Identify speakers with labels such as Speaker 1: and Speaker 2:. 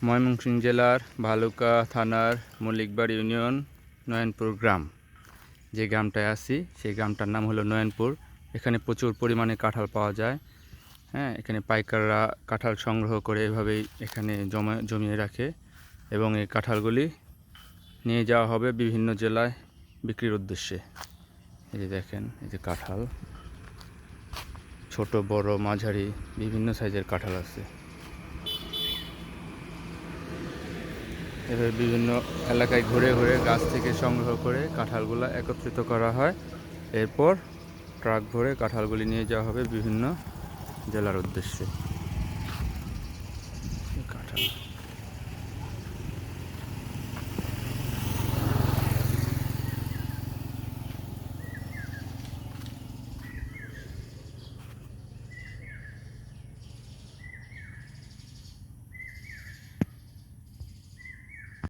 Speaker 1: ময়মনসিংহ জেলার ভালুকা থানার মল্লিকবাড়ি ইউনিয়ন নয়নপুর গ্রাম। যে গ্রামটায় আছি সেই গ্রামটার নাম হলো নয়নপুর। এখানে প্রচুর পরিমাণে কাঁঠাল পাওয়া যায়। এখানে পাইকাররা কাঁঠাল সংগ্রহ করে এভাবেই এখানে জমিয়ে রাখে এবং এই কাঁঠালগুলি নিয়ে যাওয়া হবে বিভিন্ন জেলায় বিক্রির উদ্দেশ্যে। এই যে দেখেন, এই যে কাঁঠাল, ছোট বড় মাঝারি বিভিন্ন সাইজের কাঁঠাল আছে। এভাবে বিভিন্ন এলাকায় ঘুরে ঘুরে গাছ থেকে সংগ্রহ করে কাঁঠালগুলো একত্রিত করা হয়। এরপর ট্রাক ভরে কাঁঠালগুলি নিয়ে যাওয়া হবে বিভিন্ন জেলার উদ্দেশ্যে। কাঁঠাল